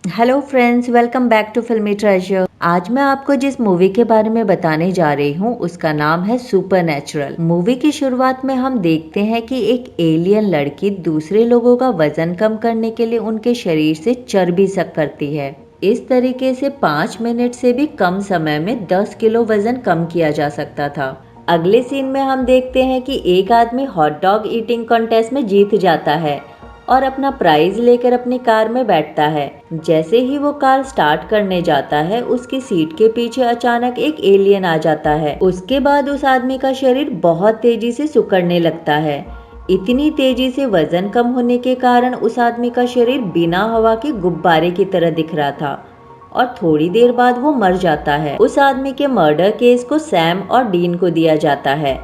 Hello friends, welcome back to filmy treasure. आज मैं आपको जिस मूवी के बारे में बताने जा रही हूँ उसका नाम है सुपरनैचुरल। मूवी की शुरुआत में हम देखते हैं कि एक एलियन लड़की दूसरे लोगों का वजन कम करने के लिए उनके शरीर से चर्बी सक करती है। इस तरीके से 5 मिनट से भी कम समय में 10 किलो वजन कम किया जा सकता था। अगले सीन में हम देखते हैं कि एक आदमी हॉट डॉग ईटिंग कॉन्टेस्ट में जीत जाता है और अपना प्राइज लेकर अपनी कार में बैठता है। जैसे ही वो कार स्टार्ट करने जाता है, उसकी सीट के पीछे अचानक एक एलियन आ जाता है। उसके बाद उस आदमी का शरीर बहुत तेजी से सिकुड़ने लगता है। इतनी तेजी से वजन कम होने के कारण उस आदमी का शरीर बिना हवा के गुब्बारे की तरह दिख रहा था और थोड़ी देर बाद वो मर जाता है। उस आदमी के मर्डर केस को सैम और डीन को दिया जाता है।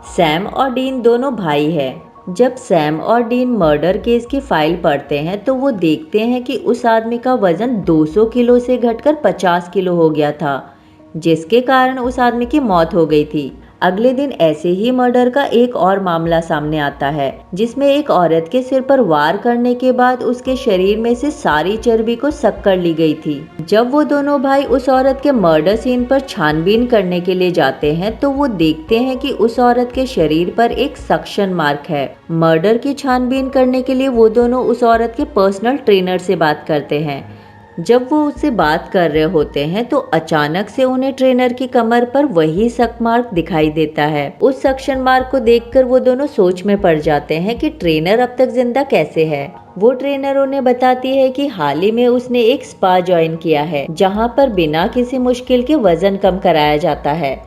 सैम और डीन दोनों भाई हैं। जब सैम और डीन मर्डर केस की फाइल पढ़ते हैं तो वो देखते हैं कि उस आदमी का वजन 200 किलो से घटकर 50 किलो हो गया था, जिसके कारण उस आदमी की मौत हो गई थी। अगले दिन ऐसे ही मर्डर का एक और मामला सामने आता है, जिसमें एक औरत के सिर पर वार करने के बाद उसके शरीर में से सारी चर्बी को सक कर ली गई थी। जब वो दोनों भाई उस औरत के मर्डर सीन पर छानबीन करने के लिए जाते हैं तो वो देखते हैं कि उस औरत के शरीर पर एक सक्शन मार्क है। मर्डर की छानबीन करने के लिए वो दोनों उस औरत के पर्सनल ट्रेनर से बात करते हैं। जब वो उससे बात कर रहे होते हैं तो अचानक से उन्हें ट्रेनर की कमर पर वही सक मार्क दिखाई देता है। उस सक्शन मार्क को देखकर वो दोनों सोच में पड़ जाते हैं कि ट्रेनर अब तक जिंदा कैसे है। वो ट्रेनर उन्हें बताती है कि हाल ही में उसने एक स्पा ज्वाइन किया है, जहाँ पर बिना किसी मुश्किल के वजन कम कराया जाता है।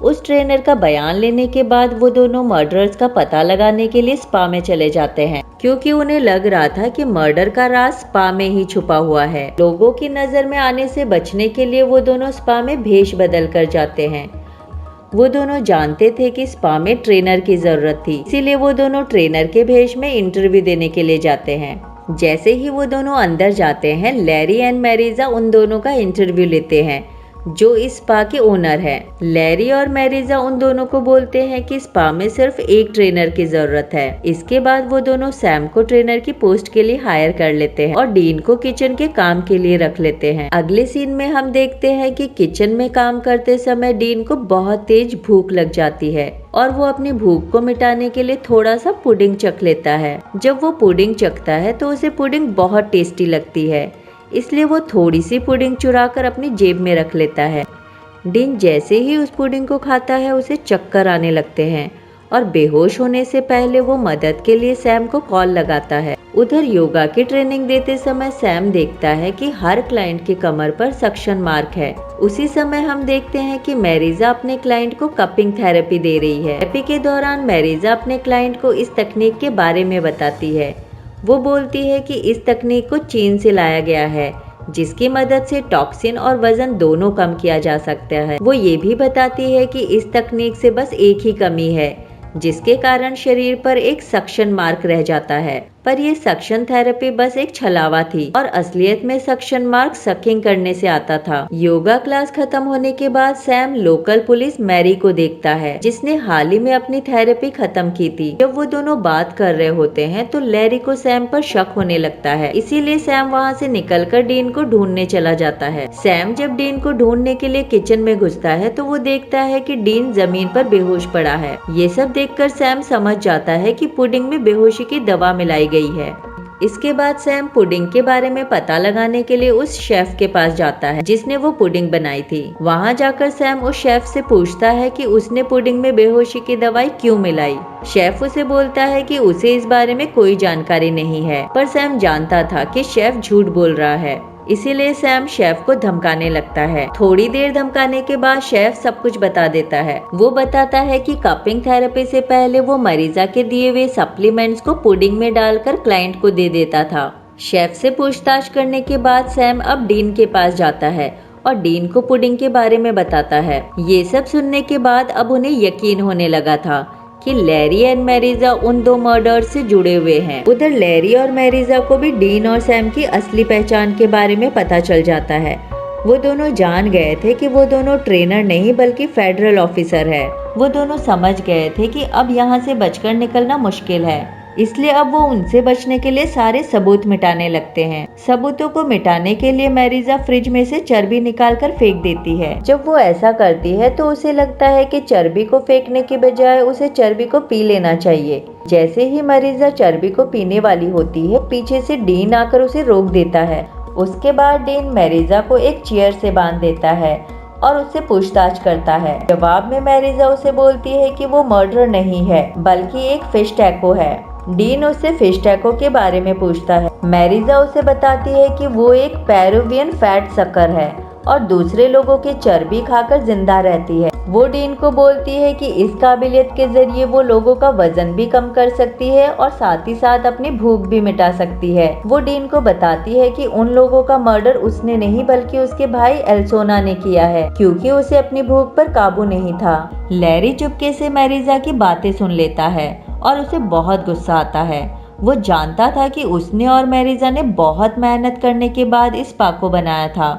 उस ट्रेनर का बयान लेने के बाद वो दोनों मर्डरर्स का पता लगाने के लिए स्पा में चले जाते हैं, क्योंकि उन्हें लग रहा था कि मर्डर का राज स्पा में ही छुपा हुआ है। लोगों की नजर में आने से बचने के लिए वो दोनों स्पा में भेष बदल कर जाते हैं। वो दोनों जानते थे कि स्पा में ट्रेनर की जरूरत थी, इसीलिए वो दोनों ट्रेनर के भेष में इंटरव्यू देने के लिए जाते हैं। जैसे ही वो दोनों अंदर जाते हैं, लैरी एंड मैरिजा उन दोनों का इंटरव्यू लेते हैं, जो इस स्पा के ओनर हैं। लैरी और मैरिजा उन दोनों को बोलते हैं कि स्पा में सिर्फ एक ट्रेनर की जरूरत है। इसके बाद वो दोनों सैम को ट्रेनर की पोस्ट के लिए हायर कर लेते हैं और डीन को किचन के काम के लिए रख लेते हैं। अगले सीन में हम देखते हैं कि किचन में काम करते समय डीन को बहुत तेज भूख लग जाती है और वो अपनी भूख को मिटाने के लिए थोड़ा सा पुडिंग चख लेता है। जब वो पुडिंग चखता है तो उसे पुडिंग बहुत टेस्टी लगती है, इसलिए वो थोड़ी सी पुडिंग चुराकर अपनी जेब में रख लेता है। डीन जैसे ही उस पुडिंग को खाता है उसे चक्कर आने लगते हैं और बेहोश होने से पहले वो मदद के लिए सैम को कॉल लगाता है। उधर योगा की ट्रेनिंग देते समय सैम देखता है कि हर क्लाइंट की कमर पर सक्शन मार्क है। उसी समय हम देखते हैं कि मैरिजा अपने क्लाइंट को कपिंग थेरेपी दे रही है। थेरेपी के दौरान मैरिजा अपने क्लाइंट को इस तकनीक के बारे में बताती है। वो बोलती है कि इस तकनीक को चीन से लाया गया है, जिसकी मदद से टॉक्सिन और वजन दोनों कम किया जा सकता है। वो ये भी बताती है कि इस तकनीक से बस एक ही कमी है, जिसके कारण शरीर पर एक सक्शन मार्क रह जाता है। पर ये सक्शन थेरेपी बस एक छलावा थी और असलियत में सक्शन मार्क सकिंग करने से आता था। योगा क्लास खत्म होने के बाद सैम लोकल पुलिस मैरी को देखता है, जिसने हाल ही में अपनी थेरेपी खत्म की थी। जब वो दोनों बात कर रहे होते हैं तो लैरी को सैम पर शक होने लगता है, इसीलिए सैम वहाँ से निकलकर डीन को ढूंढने चला जाता है। सैम जब डीन को ढूंढने के लिए किचन में घुसता है तो वो देखता है कि डीन जमीन पर बेहोश पड़ा है। ये सब देखकर सैम समझ जाता है कि पुडिंग में बेहोशी की दवा मिलाई गई है। इसके बाद सैम पुडिंग के बारे में पता लगाने के लिए उस शेफ के पास जाता है, जिसने वो पुडिंग बनाई थी। वहाँ जाकर सैम उस शेफ से पूछता है कि उसने पुडिंग में बेहोशी की दवाई क्यों मिलाई। शेफ उसे बोलता है कि उसे इस बारे में कोई जानकारी नहीं है, पर सैम जानता था कि शेफ झूठ बोल रहा है, इसीलिए सैम शेफ को धमकाने लगता है। थोड़ी देर धमकाने के बाद शेफ सब कुछ बता देता है। वो बताता है कि कपिंग थेरेपी से पहले वो मरीजा के दिए हुए सप्लीमेंट्स को पुडिंग में डालकर क्लाइंट को दे देता था। शेफ से पूछताछ करने के बाद सैम अब डीन के पास जाता है और डीन को पुडिंग के बारे में बताता है। ये सब सुनने के बाद अब उन्हें यकीन होने लगा था कि लैरी एंड मैरिजा उन दो मर्डर से जुड़े हुए हैं। उधर लैरी और मैरिजा को भी डीन और सैम की असली पहचान के बारे में पता चल जाता है। वो दोनों जान गए थे कि वो दोनों ट्रेनर नहीं बल्कि फेडरल ऑफिसर है। वो दोनों समझ गए थे कि अब यहाँ से बचकर निकलना मुश्किल है, इसलिए अब वो उनसे बचने के लिए सारे सबूत मिटाने लगते हैं। सबूतों को मिटाने के लिए मैरिजा फ्रिज में से चर्बी निकालकर फेंक देती है। जब वो ऐसा करती है तो उसे लगता है कि चर्बी को फेंकने की बजाय उसे चर्बी को पी लेना चाहिए। जैसे ही मैरिजा चर्बी को पीने वाली होती है, पीछे से डीन आकर उसे रोक देता है। उसके बाद डीन मैरिजा को एक चेयर से बांध देता है और उससे पूछताछ करता है। जवाब में मैरिजा उसे बोलती है कि वो मर्डर नहीं है बल्कि एक फिश टैको है। डीन उससे फिश टैको के बारे में पूछता है। मैरिजा उसे बताती है कि वो एक पेरुवियन फैट सकर है और दूसरे लोगों की चर्बी खाकर जिंदा रहती है। वो डीन को बोलती है कि इस काबिलियत के जरिए वो लोगों का वजन भी कम कर सकती है और साथ ही साथ अपनी भूख भी मिटा सकती है। वो डीन को बताती है कि उन लोगों का मर्डर उसने नहीं बल्कि उसके भाई एल्सोना ने किया है, क्योंकि उसे अपनी भूख पर काबू नहीं था। लैरी चुपके से मैरिजा की बातें सुन लेता है और उसे बहुत गुस्सा आता है। वो जानता था कि उसने और मैरिजा ने बहुत मेहनत करने के बाद इस स्पा को बनाया था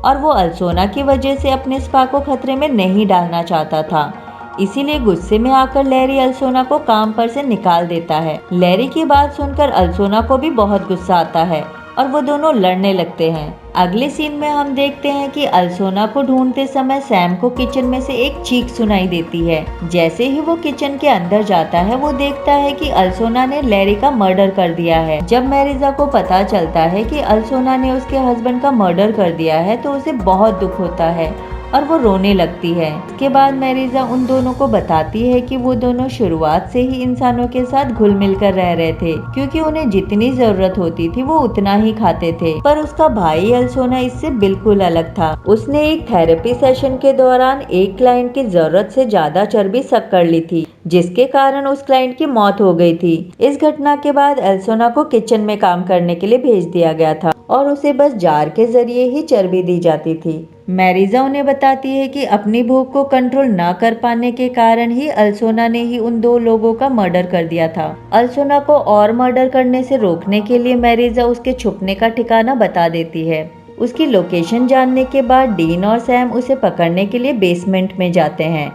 और वो अल्सोना की वजह से अपने स्पा को खतरे में नहीं डालना चाहता था। इसीलिए गुस्से में आकर लैरी अल्सोना को काम पर से निकाल देता है। लैरी की बात सुनकर अल्सोना को भी बहुत गुस्सा आता है और वो दोनों लड़ने लगते हैं। अगले सीन में हम देखते हैं कि अल्सोना को ढूंढते समय सैम को किचन में से एक चीख सुनाई देती है। जैसे ही वो किचन के अंदर जाता है, वो देखता है कि अल्सोना ने लैरी का मर्डर कर दिया है। जब मैरिजा को पता चलता है कि अल्सोना ने उसके हस्बैंड का मर्डर कर दिया है तो उसे बहुत दुख होता है और वो रोने लगती है। इसके बाद मैरिजा उन दोनों को बताती है कि वो दोनों शुरुआत से ही इंसानों के साथ घुल मिल कर रह रहे थे, क्योंकि उन्हें जितनी जरूरत होती थी वो उतना ही खाते थे। पर उसका भाई अल्सोना इससे बिल्कुल अलग था। उसने एक थेरेपी सेशन के दौरान एक क्लाइंट की जरूरत से ज्यादा चर्बी सक कर ली थी, जिसके कारण उस क्लाइंट की मौत हो गई थी। इस घटना के बाद अल्सोना को किचन में काम करने के लिए भेज दिया गया था और उसे बस जार के जरिए ही चर्बी दी जाती थी। मैरिजा उन्हें बताती है कि अपनी भूख को कंट्रोल न कर पाने के कारण ही अल्सोना ने ही उन दो लोगों का मर्डर कर दिया था। अल्सोना को और मर्डर करने से रोकने के लिए मैरिजा उसके छुपने का ठिकाना बता देती है। उसकी लोकेशन जानने के बाद डीन और सैम उसे पकड़ने के लिए बेसमेंट में जाते हैं।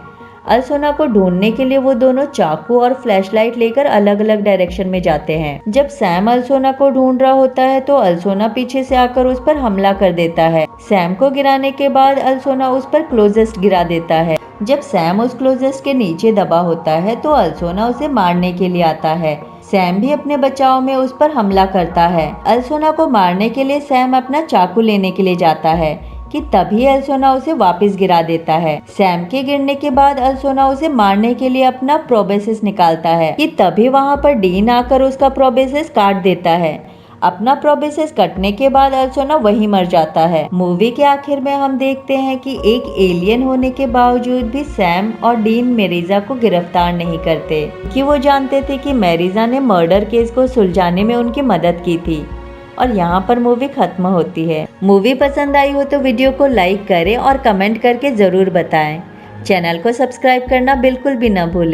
अल्सोना को ढूंढने के लिए वो दोनों चाकू और फ्लैशलाइट लेकर अलग अलग डायरेक्शन में जाते हैं। जब सैम अल्सोना को ढूंढ रहा होता है तो अल्सोना पीछे से आकर उस पर हमला कर देता है। सैम को गिराने के बाद अल्सोना उस पर क्लोजेस्ट गिरा देता है। जब सैम उस क्लोजेस्ट के नीचे दबा होता है तो अल्सोना उसे मारने के लिए आता है। सैम भी अपने बचाव में उस पर हमला करता है। अल्सोना को मारने के लिए सैम अपना चाकू लेने के लिए जाता है कि तभी अल्सोना उसे वापस गिरा देता है। सैम के गिरने के बाद अल्सोना उसे मारने के लिए अपना प्रोबेसिस निकालता है कि तभी वहां पर डीन आकर उसका प्रोबेसिस काट देता है। अपना प्रोबेसिस कटने के बाद अल्सोना वहीं मर जाता है। मूवी के आखिर में हम देखते हैं कि एक एलियन होने के बावजूद भी सैम और डीन मैरिजा को गिरफ्तार नहीं करते, कि वो जानते थे कि मैरिजा ने मर्डर केस को सुलझाने में उनकी मदद की थी। और यहाँ पर मूवी खत्म होती है। मूवी पसंद आई हो तो वीडियो को लाइक करें और कमेंट करके जरूर बताएं। चैनल को सब्सक्राइब करना बिल्कुल भी न भूलें।